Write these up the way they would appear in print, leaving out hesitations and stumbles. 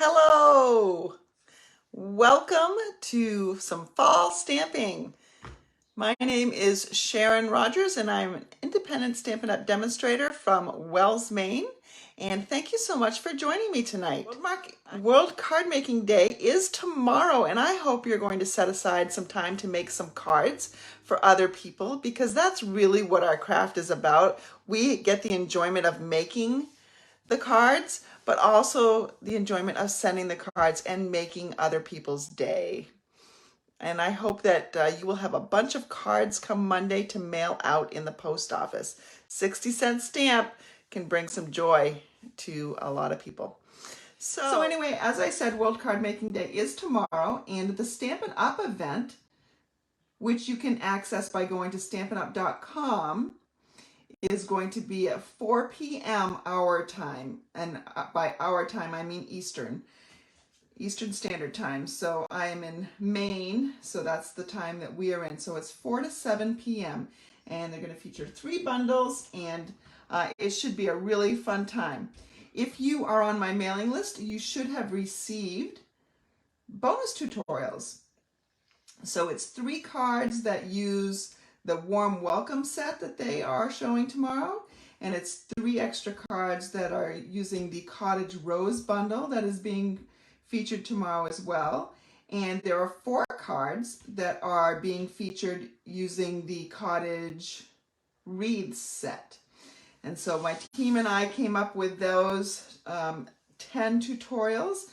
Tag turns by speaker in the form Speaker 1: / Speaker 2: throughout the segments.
Speaker 1: Hello! Welcome to some fall stamping. My name is Sharon Rogers and I'm an independent Stampin' Up! Demonstrator from Wells, Maine. And thank you so much for joining me tonight. World Card Making Day is tomorrow, and I hope you're going to set aside some time to make some cards for other people, because that's really what our craft is about. We get the enjoyment of making the cards, but also the enjoyment of sending the cards and making other people's day. And I hope that you will have a bunch of cards come Monday to mail out in the post office. 60-cent stamp can bring some joy to a lot of people. So anyway, as I said, World Card Making Day is tomorrow, and the Stampin' Up! Event, which you can access by going to stampinup.com, is going to be at 4 p.m. our time. And by our time, I mean Eastern Standard Time. So I'm in Maine, so that's the time that we are in. So it's 4 to 7 p.m. And they're going to feature 3 bundles, and it should be a really fun time. If you are on my mailing list, you should have received bonus tutorials. So it's 3 cards that use the warm welcome set that they are showing tomorrow, and it's 3 extra cards that are using the Cottage Rose bundle that is being featured tomorrow as well. And there are 4 cards that are being featured using the Cottage Wreaths set. And so my team and I came up with those 10 tutorials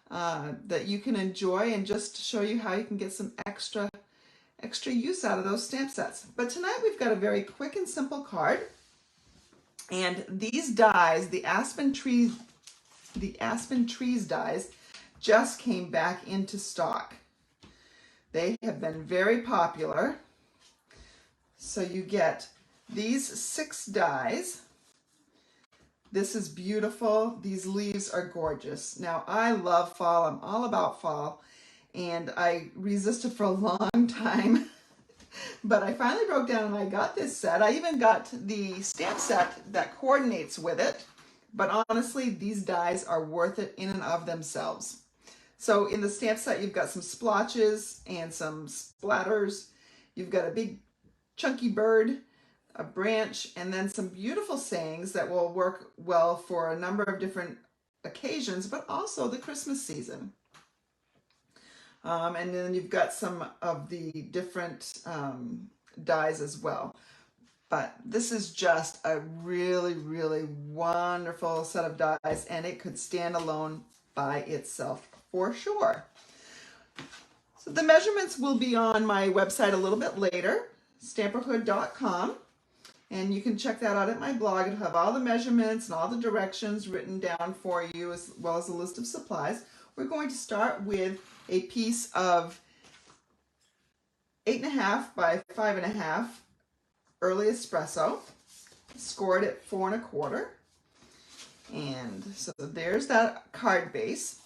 Speaker 1: that you can enjoy, and just to show you how you can get some extra use out of those stamp sets. But tonight we've got a very quick and simple card, and these dies, the Aspen Trees dies, just came back into stock. They have been very popular. So you get these 6 dies. This is beautiful. These leaves are gorgeous. Now, I love fall. I'm all about fall. And I resisted for a long time. But I finally broke down and I got this set. I even got the stamp set that coordinates with it. But honestly, these dies are worth it in and of themselves. So in the stamp set, you've got some splotches and some splatters. You've got a big chunky bird, a branch, and then some beautiful sayings that will work well for a number of different occasions, but also the Christmas season. And then you've got some of the different dies as well. But this is just a really, really wonderful set of dies, and it could stand alone by itself for sure. So the measurements will be on my website a little bit later, stamperhood.com. And you can check that out at my blog. It'll have all the measurements and all the directions written down for you, as well as a list of supplies. We're going to start with a piece of 8.5 by 5.5 early espresso, scored at 4 1/4. And so there's that card base.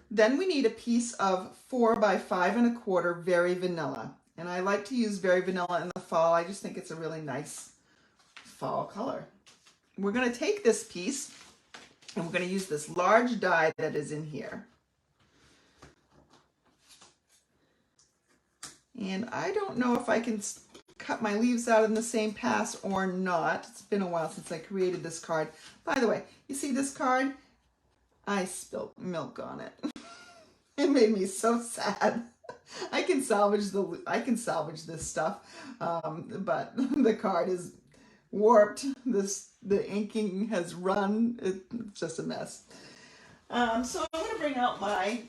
Speaker 1: Then we need a piece of 4 by 5 1/4 Very Vanilla. And I like to use Very Vanilla in the fall. I just think it's a really nice fall color. We're going to take this piece and we're going to use this large die that is in here. And I don't know if I can cut my leaves out in the same pass or not. It's been a while since I created this card. By the way, you see this card? I spilled milk on it. It made me so sad. I can salvage this stuff, but the card is warped. The inking has run. It's just a mess. So I'm going to bring out my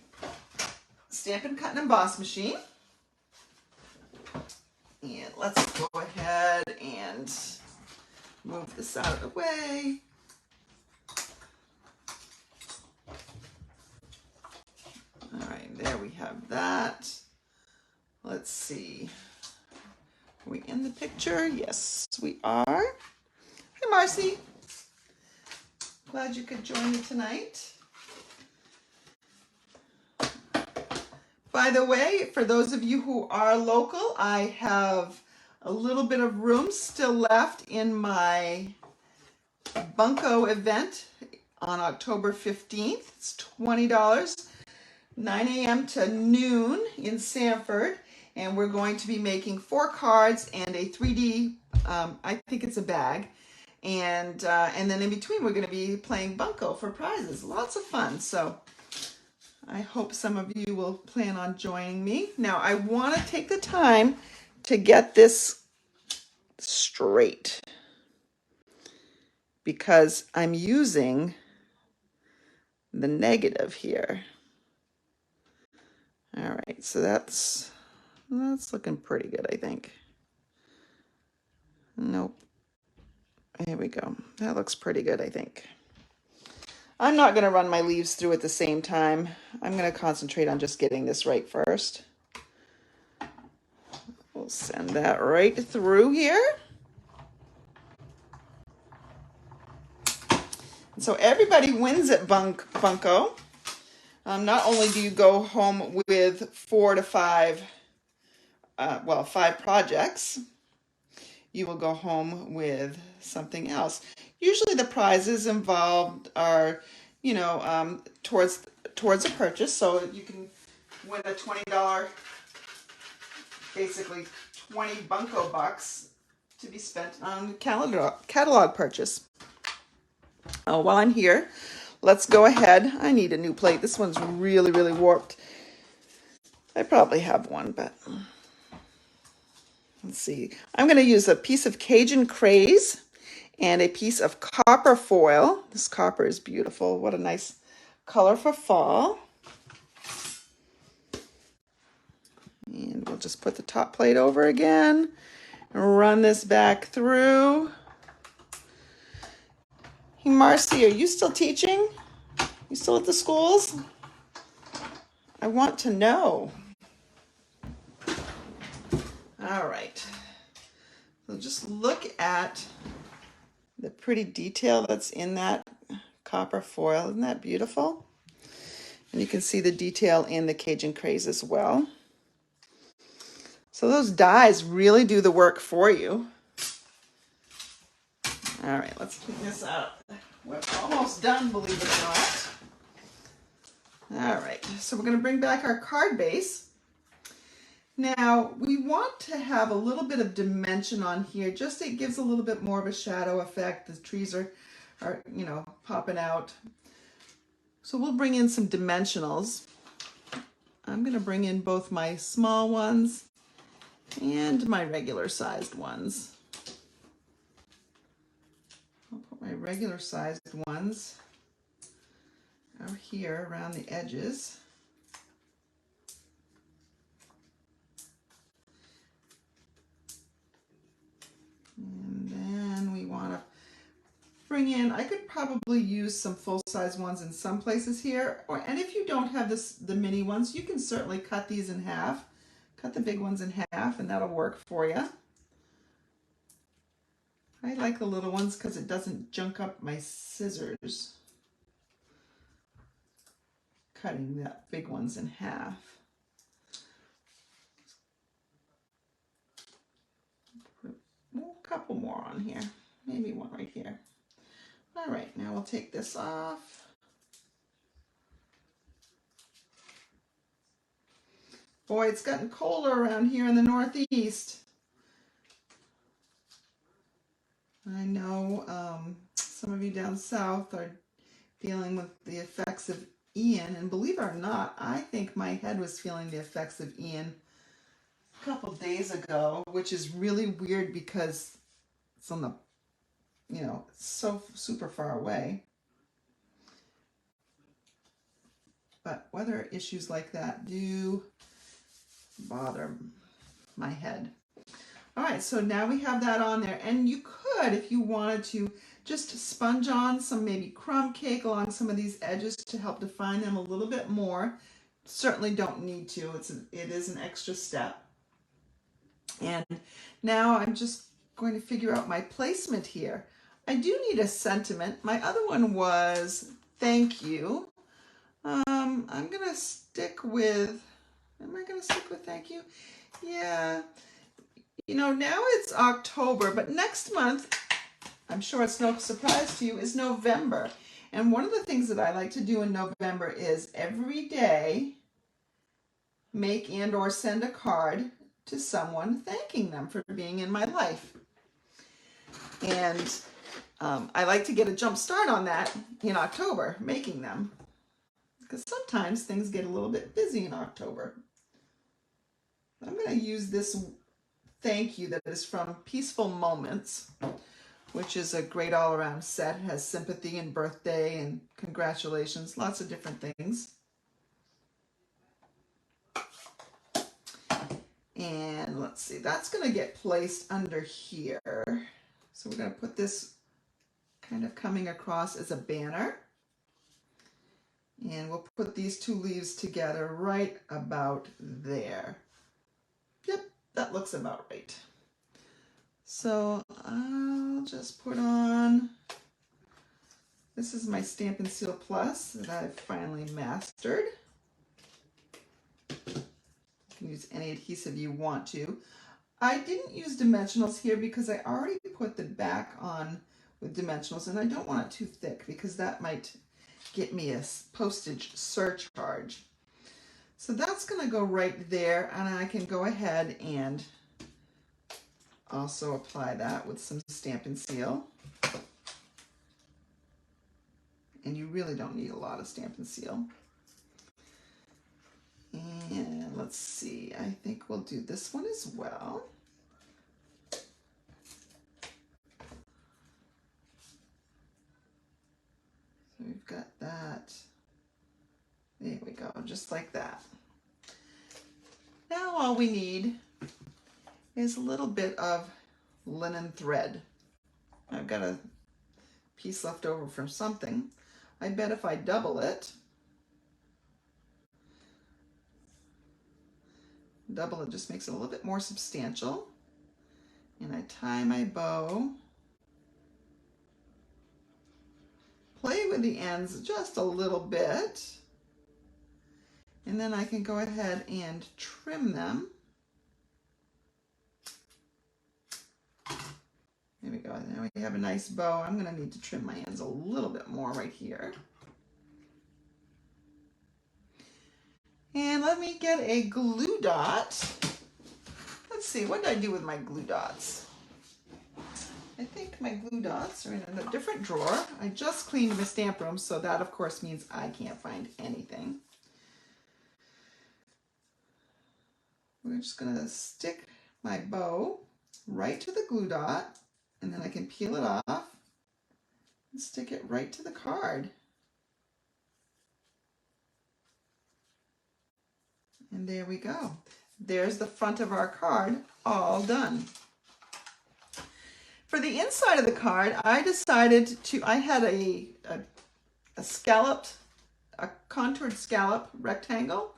Speaker 1: Stampin' Cut and Emboss machine. And let's go ahead and move this out of the way. All right, there we have that. Let's see. Are we in the picture? Yes, we are. Hi, Marcy. Glad you could join me tonight. By the way, for those of you who are local, I have a little bit of room still left in my Bunko event on October 15th. It's $20, 9 a.m. to noon in Sanford. And we're going to be making 4 cards and a 3D, I think it's a bag. And then in between, we're going to be playing bunco for prizes. Lots of fun. So I hope some of you will plan on joining me. Now, I want to take the time to get this straight because I'm using the negative here. All right, so that's looking pretty good, I think. Nope. Here we go. That looks pretty good, I think. I'm not going to run my leaves through at the same time. I'm going to concentrate on just getting this right first. We'll send that right through here. And so everybody wins at bunco. Not only do you go home with 4 to 5, 5 projects, you will go home with something else. Usually the prizes involved are, towards a purchase. So you can win a $20, basically 20 bunco bucks to be spent on catalog purchase. While I'm here, let's go ahead. I need a new plate. This one's really, really warped. I probably have one, but let's see. I'm going to use a piece of Cajun craze and a piece of copper foil. This copper is beautiful. What a nice color for fall. And we'll just put the top plate over again and run this back through. Hey, Marcy, are you still teaching? You still at the schools? I want to know. All right. So just look at the pretty detail that's in that copper foil. Isn't that beautiful? And you can see the detail in the Cajun craze as well. So those dies really do the work for you. All right, let's clean this out. We're almost done, believe it or not. All right, so we're going to bring back our card base. Now, we want to have a little bit of dimension on here. Just it gives a little bit more of a shadow effect. The trees are popping out. So we'll bring in some dimensionals. I'm going to bring in both my small ones and my regular sized ones. I'll put my regular sized ones out here around the edges. And then we want to bring in, I could probably use some full-size ones in some places here. And if you don't have the mini ones, you can certainly cut these in half. Cut the big ones in half and that'll work for you. I like the little ones because it doesn't junk up my scissors. Cutting the big ones in half. A couple more on here, maybe one right here. All right, now we'll take this off. Boy, it's gotten colder around here in the Northeast. I know some of you down south are dealing with the effects of Ian, and believe it or not, I think my head was feeling the effects of Ian a couple days ago, which is really weird because it's on the, so super far away. But weather issues like that do bother my head. All right, so now we have that on there, and you could, if you wanted to, just sponge on some maybe crumb cake along some of these edges to help define them a little bit more. Certainly don't need to. It is an extra step. And now I'm just going to figure out my placement here. I do need a sentiment. My other one was thank you. I'm gonna stick with, am I gonna stick with thank you? Yeah. Now it's October, but next month, I'm sure it's no surprise to you, is November. And one of the things that I like to do in November is every day make and or send a card to someone thanking them for being in my life. And I like to get a jump start on that in October, making them. Because sometimes things get a little bit busy in October. I'm going to use this thank you that is from Peaceful Moments, which is a great all-around set. It has sympathy and birthday and congratulations, lots of different things. And let's see, that's going to get placed under here. So we're going to put this kind of coming across as a banner. And we'll put these two leaves together right about there. Yep, that looks about right. So I'll just put on, this is my Stampin' Seal Plus that I've finally mastered. You can use any adhesive you want to. I didn't use dimensionals here because I already put the back on with dimensionals, and I don't want it too thick because that might get me a postage surcharge. So that's going to go right there, and I can go ahead and also apply that with some Stampin' Seal. And you really don't need a lot of Stampin' Seal. And let's see, I think we'll do this one as well. So we've got that. There we go, just like that. Now all we need is a little bit of linen thread. I've got a piece left over from something. I bet if I double it just makes it a little bit more substantial. And I tie my bow. Play with the ends just a little bit. And then I can go ahead and trim them. There we go. Now we have a nice bow. I'm going to need to trim my ends a little bit more right here. And let me get a glue dot. Let's see, what did I do with my glue dots? I think my glue dots are in a different drawer. I just cleaned my stamp room, so that of course means I can't find anything. We're just going to stick my bow right to the glue dot, and then I can peel it off and stick it right to the card. And there we go. There's the front of our card all done. For the inside of the card, I decided to, I had a contoured scallop rectangle.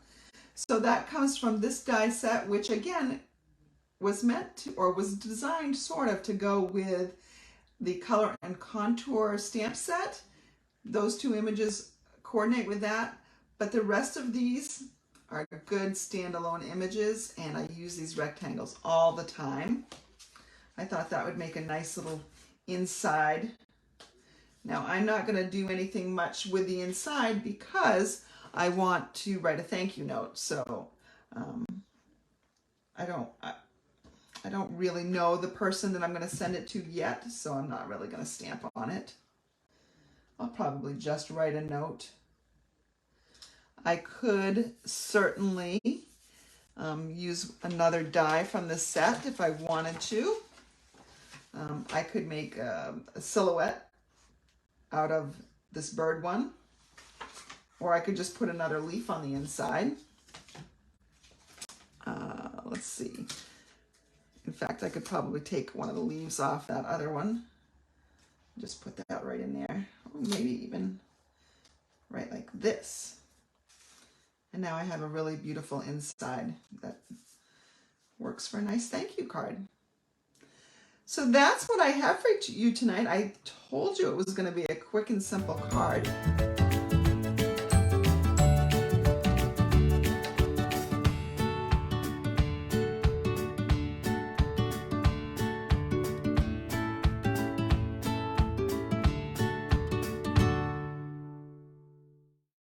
Speaker 1: So that comes from this die set, which again was meant to, or was designed sort of to go with the color and contour stamp set. Those two images coordinate with that, but the rest of these are good standalone images, and I use these rectangles all the time. I thought that would make a nice little inside. Now I'm not going to do anything much with the inside because I want to write a thank you note. So I don't really know the person that I'm going to send it to yet, so I'm not really going to stamp on it. I'll probably just write a note. I could certainly use another die from the set if I wanted to. I could make a silhouette out of this bird one, or I could just put another leaf on the inside. Let's see. In fact, I could probably take one of the leaves off that other one. Just put that right in there. Or maybe even right like this. And now I have a really beautiful inside that works for a nice thank you card. So that's what I have for you tonight. I told you it was going to be a quick and simple card.